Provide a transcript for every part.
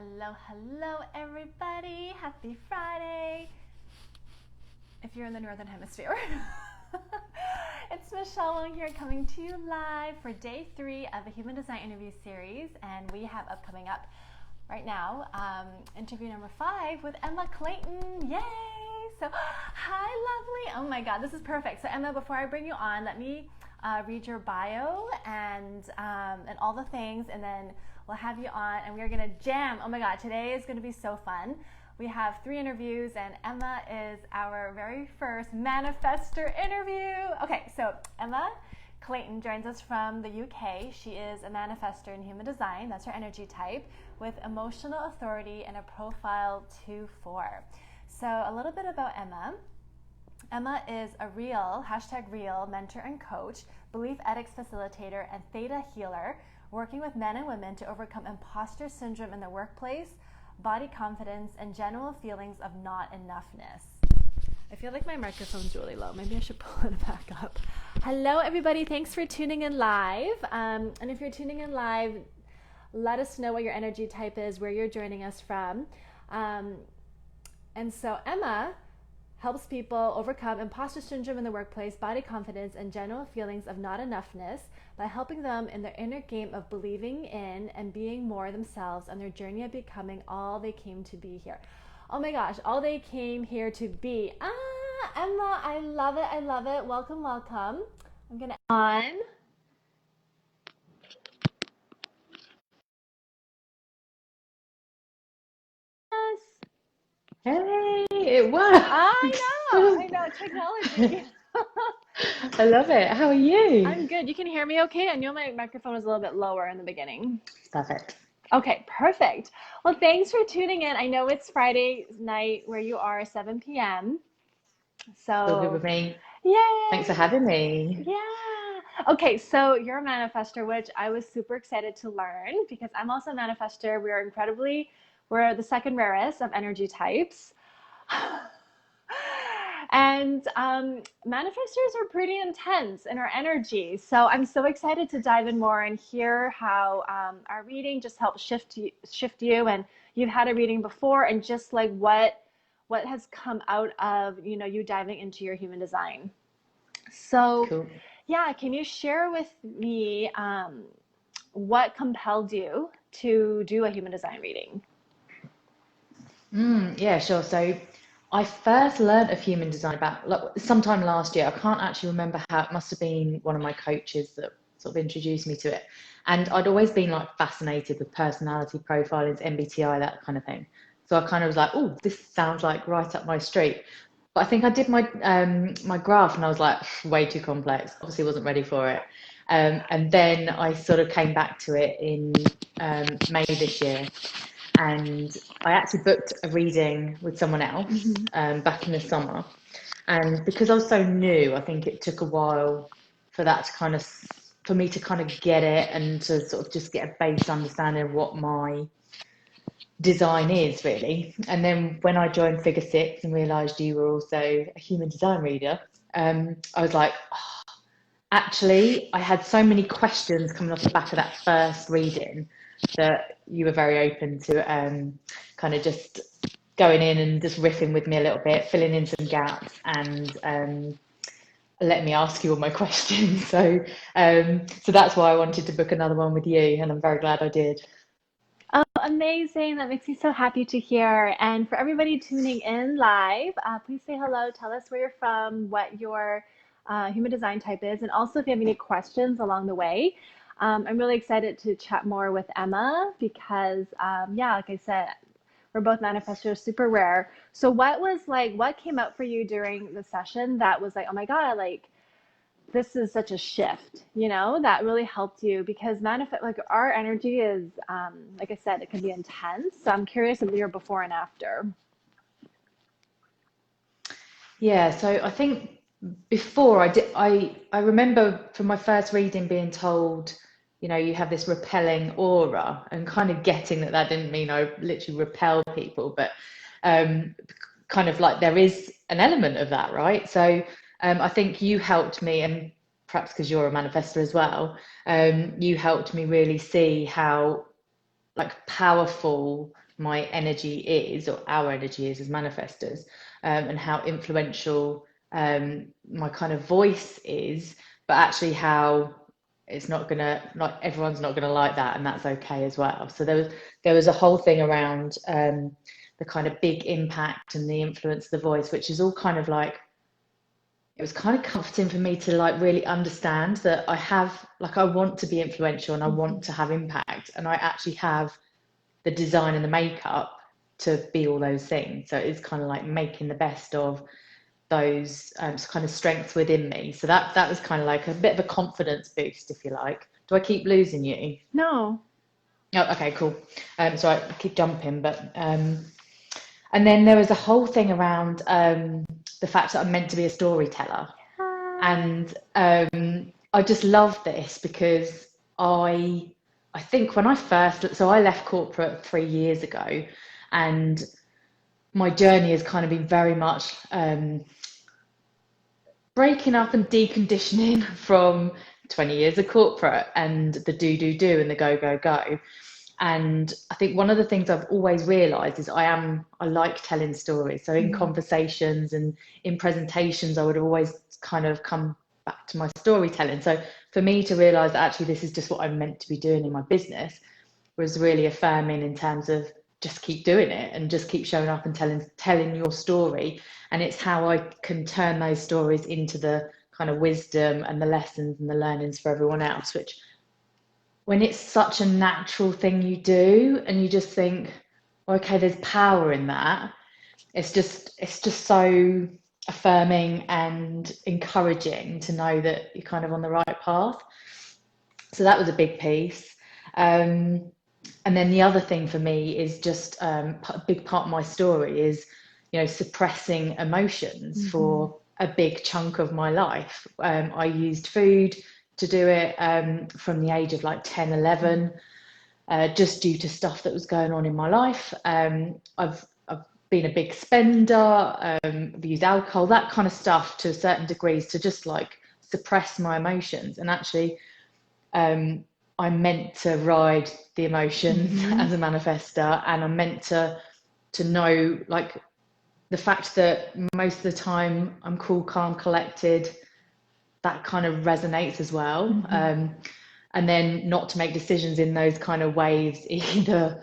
Hello, everybody. Happy Friday. If you're in the Northern Hemisphere. It's Michelle Wong here coming to you live for day 3 of the Human Design Interview Series. And we have coming up right now, interview number 5 with Emma Clayton. Yay! So, hi, lovely. Oh my God, this is perfect. So Emma, before I bring you on, let me read your bio and all the things, and then we'll have you on and we're gonna jam. Oh my God, today is gonna be so fun. We have 3 interviews and Emma is our very first Manifestor interview. Okay, so Emma Clayton joins us from the UK. She is a manifestor in human design, that's her energy type, with emotional authority and a profile 2-4. So a little bit about Emma. Emma is a real mentor and coach, belief ethics facilitator, and theta healer, working with men and women to overcome imposter syndrome in the workplace, body confidence, and general feelings of not enoughness. I feel like my microphone's really low. Maybe I should pull it back up. Hello, everybody. Thanks for tuning in live. And if you're tuning in live, let us know what your energy type is, where you're joining us from. And so Emma helps people overcome imposter syndrome in the workplace, body confidence, and general feelings of not enoughness by helping them in their inner game of believing in and being more themselves on their journey of becoming all they came to be here. Oh my gosh, all they came here to be. Emma, I love it. I love it. Welcome, welcome. I'm going to on. Yes. Hey, it works. I know, technology. I love it. How are you? I'm good. You can hear me okay? I know my microphone was a little bit lower in the beginning. Perfect. Okay, perfect. Well, thanks for tuning in. I know it's Friday night where you are, 7 p.m. All good So, with me. yay! Thanks for having me. Yeah. Okay, so you're a manifestor, which I was super excited to learn because I'm also a manifestor. We're the second rarest of energy types. And manifestors are pretty intense in our energy. So I'm so excited to dive in more and hear how our reading just helps shift you. And you've had a reading before, and just like what has come out of you diving into your human design. So Cool. yeah, can you share with me what compelled you to do a human design reading? Yeah, sure. So I first learned of human design about sometime last year. I can't actually remember how. It must have been one of my coaches that sort of introduced me to it. And I'd always been like fascinated with personality profiling, MBTI, that kind of thing. So I kind of was like, oh, this sounds like right up my street. But I think I did my graph and I was like, way too complex. Obviously wasn't ready for it. And then I sort of came back to it in May this year. And I actually booked a reading with someone else Mm-hmm. back in the summer. And because I was so new, I think it took a while for that to kind of, for me to kind of get it and to sort of just get a base understanding of what my design is really. And then when I joined Figure Six and realised you were also a human design reader, I was like, oh, actually, I had so many questions coming off the back of that first reading that you were very open to kind of just going in and just riffing with me a little bit, filling in some gaps, and let me ask you all my questions. So that's why I wanted to book another one with you, and I'm very glad I did. Oh, amazing. That makes me so happy to hear. And for everybody tuning in live, please say hello. Tell us where you're from, what your human design type is, and also if you have any questions along the way. I'm really excited to chat more with Emma because, yeah, like I said, we're both manifestors, super rare. So what came up for you during the session that was like, oh my God, like, this is such a shift, that really helped you because like our energy is, like I said, it can be intense. So I'm curious of your before and after. Yeah, so I think before I remember from my first reading being told, you have this repelling aura, and kind of getting that didn't mean I literally repel people, but um, kind of like there is an element of that, right? So I think you helped me, and perhaps because you're a manifestor as well, you helped me really see how like powerful my energy is, or our energy is as manifestors, and how influential my kind of voice is, but actually how it's not gonna, like, everyone's not gonna like that, and that's okay as well. So there was a whole thing around the kind of big impact and the influence of the voice, which is all kind of like, it was kind of comforting for me to like really understand that I have, like, I want to be influential and I want to have impact, and I actually have the design and the makeup to be all those things. So it's kind of like making the best of those kind of strengths within me. So that was kind of like a bit of a confidence boost, if you like. Do I keep losing you? No. Oh, okay, cool. So I keep jumping, but and then there was a whole thing around the fact that I'm meant to be a storyteller, and I just love this because I think when I first, so I left corporate 3 years ago, and my journey has kind of been very much breaking up and deconditioning from 20 years of corporate and the do and the go. And I think one of the things I've always realized is I like telling stories. So in conversations and in presentations, I would always kind of come back to my storytelling. So for me to realize that actually this is just what I'm meant to be doing in my business was really affirming, in terms of just keep doing it and just keep showing up and telling your story. And it's how I can turn those stories into the kind of wisdom and the lessons and the learnings for everyone else, which, when it's such a natural thing you do and you just think, okay, there's power in that, it's just so affirming and encouraging to know that you're kind of on the right path. So that was a big piece. And then the other thing for me is just a big part of my story is, suppressing emotions for a big chunk of my life. I used food to do it from the age of like 10, 11, just due to stuff that was going on in my life. I've been a big spender, I've used alcohol, that kind of stuff to certain degrees to just like suppress my emotions. And actually, I'm meant to ride the emotions as a manifestor, and I'm meant to know, like, the fact that most of the time I'm cool, calm, collected, that kind of resonates as well. And then not to make decisions in those kind of waves either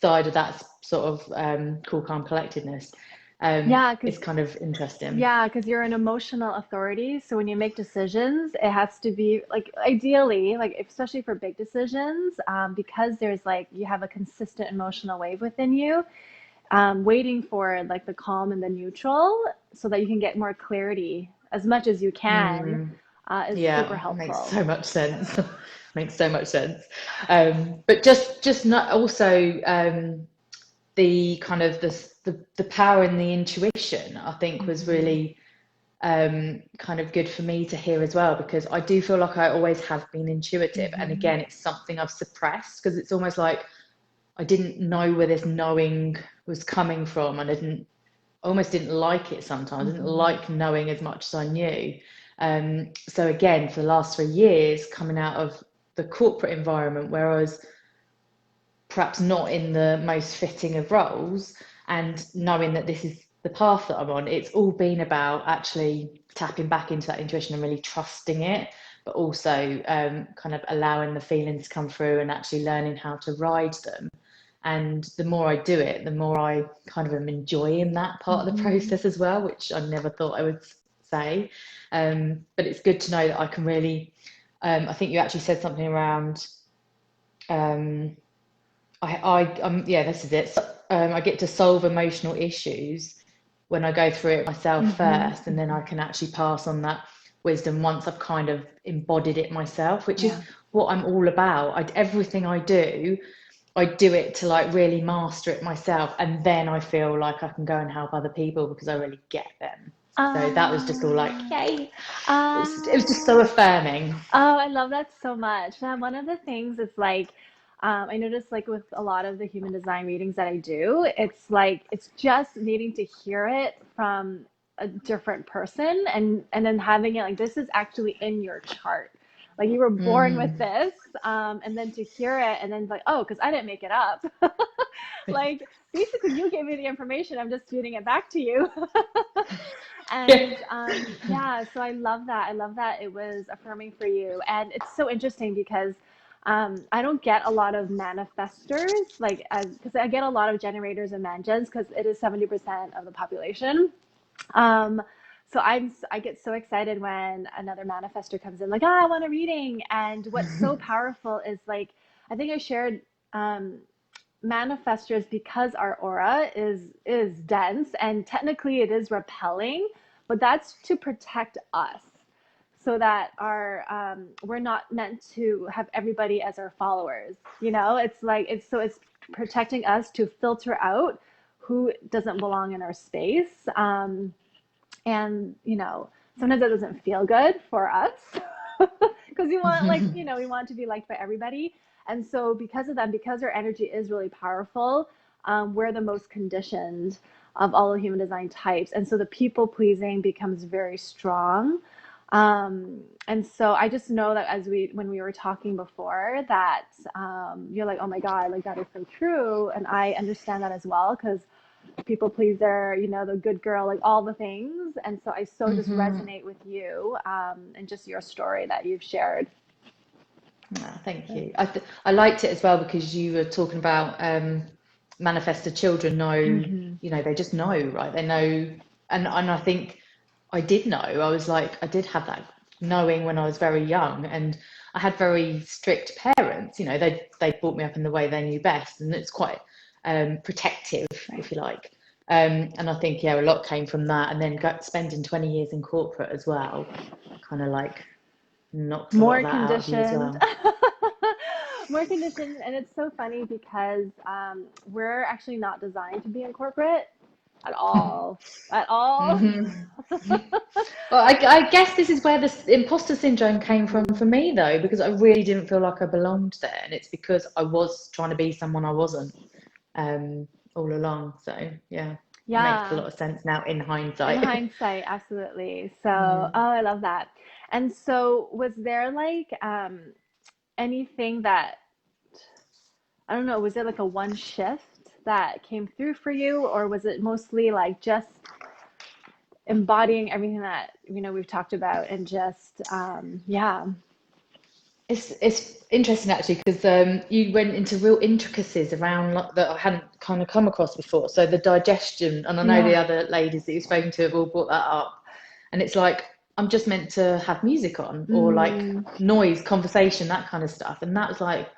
side of that sort of cool, calm, collectedness. It's kind of interesting. Yeah, because you're an emotional authority. So when you make decisions, it has to be like, ideally, like especially for big decisions, because there's like, you have a consistent emotional wave within you, waiting for like the calm and the neutral so that you can get more clarity as much as you can, is super Yeah, helpful. makes so much sense. Makes so much sense. But just not also the kind of the power in the intuition, I think, was really kind of good for me to hear as well, because I do feel like I always have been intuitive, and again, it's something I've suppressed because it's almost like I didn't know where this knowing was coming from, and I almost didn't like it sometimes. I didn't like knowing as much as I knew. So again, for the last 3 years, coming out of the corporate environment where I was perhaps not in the most fitting of roles, and knowing that this is the path that I'm on, it's all been about actually tapping back into that intuition and really trusting it, but also kind of allowing the feelings to come through and actually learning how to ride them. And the more I do it, the more I kind of am enjoying that part of the process as well, which I never thought I would say. But it's good to know that I can really, I think you actually said something around, yeah, this is it. So, I get to solve emotional issues when I go through it myself first, and then I can actually pass on that wisdom once I've kind of embodied it myself, which is what I'm all about. Everything I do it to like really master it myself, and then I feel like I can go and help other people because I really get them. So that was just all like, yay. It was just so affirming. Oh, I love that so much. Now, one of the things is like, I notice like with a lot of the human design readings that I do, it's like, it's just needing to hear it from a different person, and then having it like, this is actually in your chart. Like you were born with this, and then to hear it and then like, oh, because I didn't make it up. Like, basically, you gave me the information. I'm just feeding it back to you. Yeah. And yeah, so I love that. I love that it was affirming for you. And it's so interesting because I don't get a lot of manifestors, like, because I get a lot of generators and mangens because it is 70% of the population. Um, so I get so excited when another manifestor comes in, like, I want a reading. And what's so powerful is, like, I think I shared um, manifestors, because our aura is dense and technically it is repelling, but that's to protect us, so that our we're not meant to have everybody as our followers. It's like it's protecting us to filter out who doesn't belong in our space. And sometimes that doesn't feel good for us because we want, like, we want to be liked by everybody. And so because of that, because our energy is really powerful, we're the most conditioned of all the human design types, and so the people pleasing becomes very strong. And so I just know that when we were talking before, that you're like, oh my God, like, that is so true. And I understand that as well, because people pleaser, the good girl, like, all the things. And so I so just Hmm. resonate with you, and just your story that you've shared. Oh, thank you. I liked it as well because you were talking about manifested children know, Mm-hmm. they just know, right? They know, and I think I did know. I was like, I did have that knowing when I was very young, and I had very strict parents. They brought me up in the way they knew best, and it's quite protective, Right. if you like. And I think, yeah, a lot came from that, and then spending 20 years in corporate as well, kind of like knocked a lot of More that out of you as conditioned. well. More conditioned. And it's so funny because we're actually not designed to be in corporate at all. At all. Hmm. Well, I guess this is where the imposter syndrome came from Mm-hmm. for me, though, because I really didn't feel like I belonged there, and it's because I was trying to be someone I wasn't all along. So yeah, it makes a Yeah. lot of sense now in In hindsight. hindsight, absolutely. So, oh, Mm. I love that. And so, was there, like, anything that, I don't know, was it like a one shift that came through for you, or was it mostly like just embodying everything that we've talked about, and just yeah. It's interesting actually because you went into real intricacies around like, that I hadn't kind of come across before. So the digestion, and I know the Yeah. other ladies that you've spoken to have all brought that up. And it's like I'm just meant to have music on or like Mm. noise, conversation, that kind of stuff. And that was like,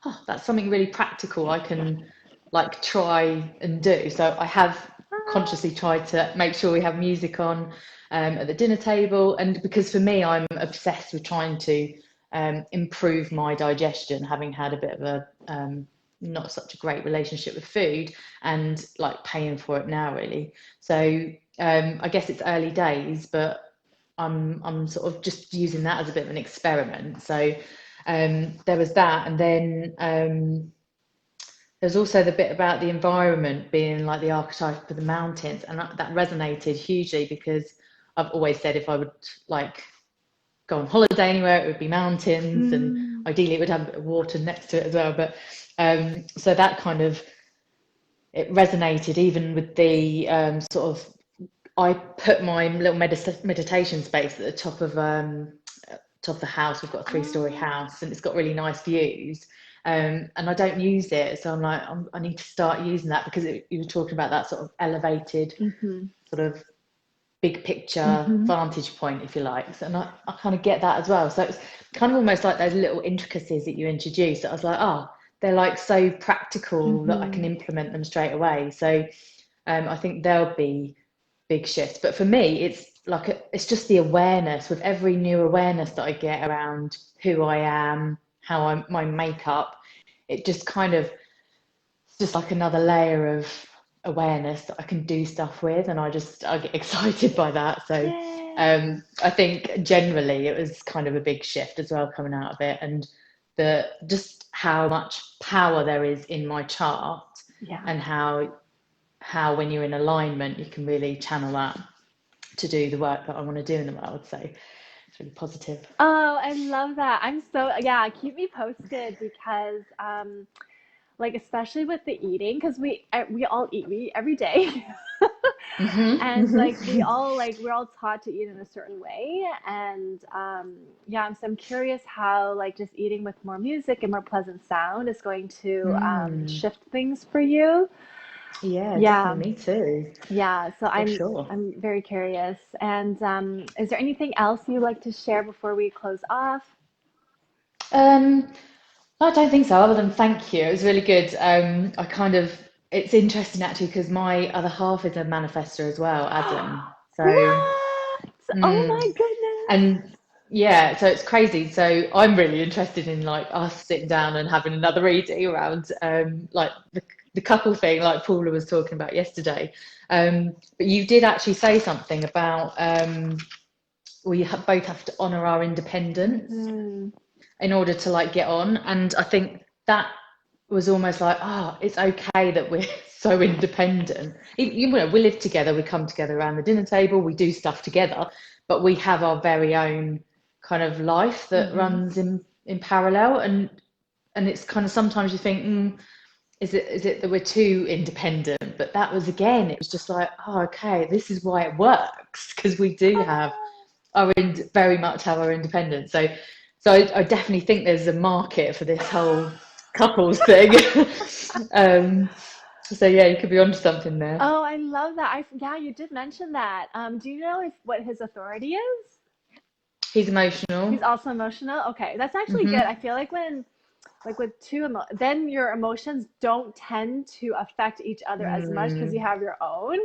oh, that's something really practical I can like try and do. So I have Ah. consciously tried to make sure we have music on at the dinner table. And because for me, I'm obsessed with trying to improve my digestion, having had a bit of a not such a great relationship with food and like paying for it now, really. So I guess it's early days, but I'm sort of just using that as a bit of an experiment. So there was that, and then there's also the bit about the environment being like the archetype of the mountains, and that resonated hugely because I've always said if I would like go on holiday anywhere, it would be mountains, and Mm. ideally it would have a bit of water next to it as well. But so that kind of it resonated even with the sort of I put my little meditation space at the top of the house. We've got a three-story Ah. house, and it's got really nice views. And I don't use it, so I'm like, I need to start using that because you were talking about that sort of elevated, Mm-hmm. sort of big picture Mm-hmm. vantage point, if you like. So, and I kind of get that as well. So it's kind of almost like those little intricacies that you introduced. That I was like, oh, they're like so practical that I can Mm-hmm. implement them straight away. So I think there'll be big shifts. But for me, it's like it's just the awareness. With every new awareness that I get around who I am, how my makeup, it just kind of it's just like another layer of awareness that I can do stuff with, and I get excited by that. So Yay. I think generally it was kind of a big shift as well coming out of it, and the just how much power there is in my chart, Yeah. and how when you're in alignment you can really channel that to do the work that I want to do in the world. So it's really positive. Oh, I love that. I'm so, yeah, keep me posted because like especially with the eating, because we all eat, we eat every day. And like we're all taught to eat in a certain way. And yeah, so I'm curious how like just eating with more music and more pleasant sound is going to Mm. shift things for you. Yeah, Yeah. definitely me too, Yeah, so for sure. I'm very curious. And is there anything else you'd like to share before we close off? Um, I don't think so, other than thank you. It was really good. It's interesting actually because my other half is a manifester as well, Adam. So, What? Oh mm, my goodness. and yeah, so it's crazy. So I'm really interested in like us sitting down and having another reading around like the couple thing, like Paula was talking about yesterday. But you did actually say something about both have to honor our independence Hmm. in order to like get on. And I think that was almost like, oh, it's okay that we're so independent. You know, we live together, we come together around the dinner table, we do stuff together, but we have our very own kind of life that Mm-hmm. runs in parallel. And it's kind of sometimes you think, is it that we're too independent? But that was again, it was just like, oh, okay, this is why it works because we do have Ah. very much have our independence. So I definitely think there's a market for this whole couples thing. So yeah, you could be onto something there. Oh, I love that. Yeah, you did mention that. Do you know if what his authority is? He's He's emotional. also emotional. Okay, that's actually good. I Hmm. feel like when like with then your emotions don't tend to affect each other as much because you Mm, have your own.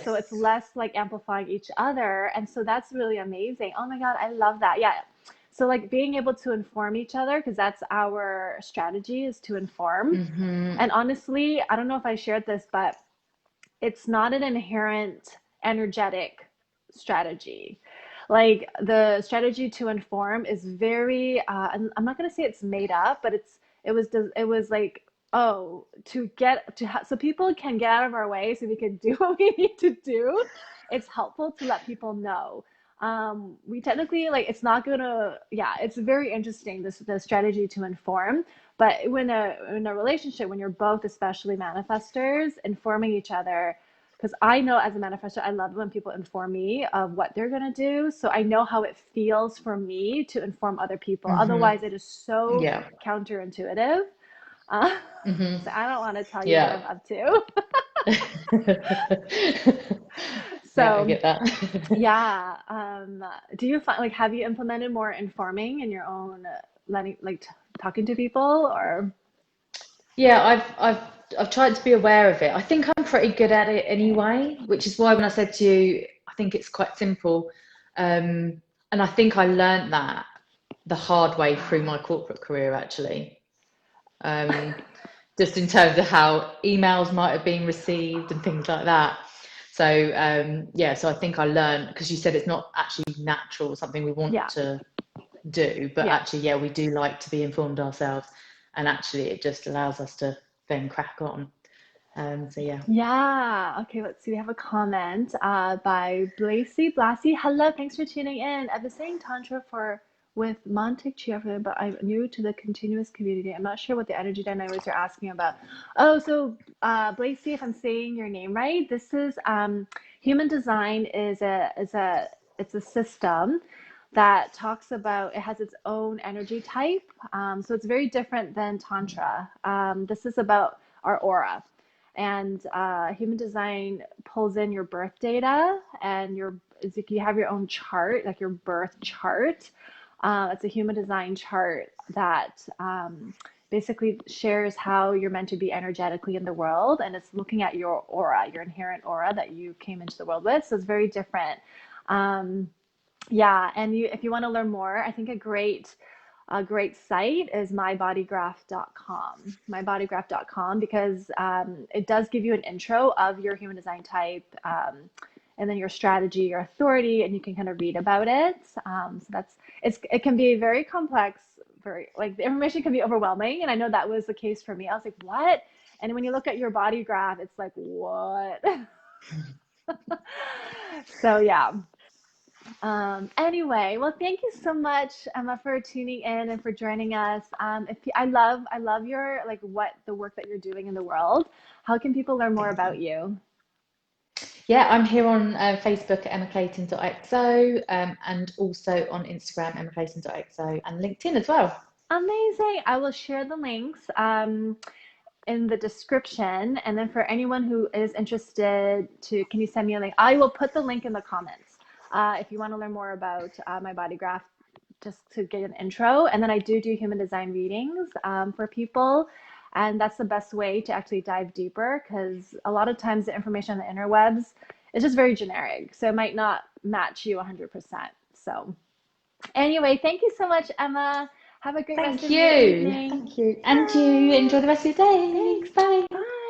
So it's yes. less like amplifying each other, and so that's really amazing. Oh my God, I love that. Yeah. So like being able to inform each other, because that's our strategy, is to inform. Hmm. And honestly, I don't know if I shared this, but it's not an inherent energetic strategy. Like the strategy to inform is very, I'm not going to say it's made up, but it was like, oh, so people can get out of our way so we can do what we need to do. It's helpful to let people know. We technically like it's not gonna, yeah, it's very interesting, the strategy to inform. But in a relationship, when you're both especially manifestors, informing each other, because I know as a manifestor, I love when people inform me of what they're gonna do. So I know how it feels for me to inform other people. Hmm. Otherwise, it is so Yeah. counterintuitive. Uh, Hmm. so I don't want to tell you what Yeah. I'm up to. Yeah, I So get that. yeah, do you find like have you implemented more informing in your own letting talking to people or? Yeah, I've tried to be aware of it. I think I'm pretty good at it anyway, which is why when I said to you, I think it's quite simple. And I think I learned that the hard way through my corporate career, actually. Um, just in terms of how emails might have been received and things like that. So yeah, so I think I learned because you said it's not actually natural, something we want Yeah, to do, but yeah. actually, yeah, we do like to be informed ourselves, and actually, it just allows us to then crack on. So yeah. Yeah. Okay, let's see. We have a comment by Blasey. Blasey, hello. Thanks for tuning in. I've been studying Tantra for with Montic Chia, but I'm new to the continuous community. I'm not sure what the energy dynamics you're asking about. Oh, so Blasey, if I'm saying your name right, this is human design it's a system that talks about it has its own energy type. So it's very different than Tantra. This is about our aura. And human design pulls in your birth data and it's like you have your own chart, like your birth chart. It's a human design chart that basically shares how you're meant to be energetically in the world, and it's looking at your aura, your inherent aura that you came into the world with. So it's very different. Um, yeah, and if you want to learn more, I think a great site is mybodygraph.com. Mybodygraph.com, because it does give you an intro of your human design type, and then your strategy, your authority, and you can kind of read about it. So it can be very complex, very like the information can be overwhelming, and I know that was the case for me. I was like, what? And when you look at your body graph, it's like, what? So yeah. Anyway, well, thank you so much, Emma, for tuning in and for joining us. I love your like what the work that you're doing in the world. How can people learn more Thank about you. you? Yeah, I'm here on Facebook at emmaclayton.xo, and also on Instagram, emmaclayton.xo, and LinkedIn as well. Amazing. I will share the links in the description. And then for anyone who is interested to, can you send me a link? I will put the link in the comments if you want to learn more about my body graph, just to get an intro. And then I do human design readings for people. And that's the best way to actually dive deeper because a lot of times the information on the interwebs is just very generic. So it might not match you 100%. So, anyway, thank you so much, Emma. Have a great rest Thank of your you. evening. Thank you. And you Bye. enjoy the rest of your day. Thanks. Bye. Bye.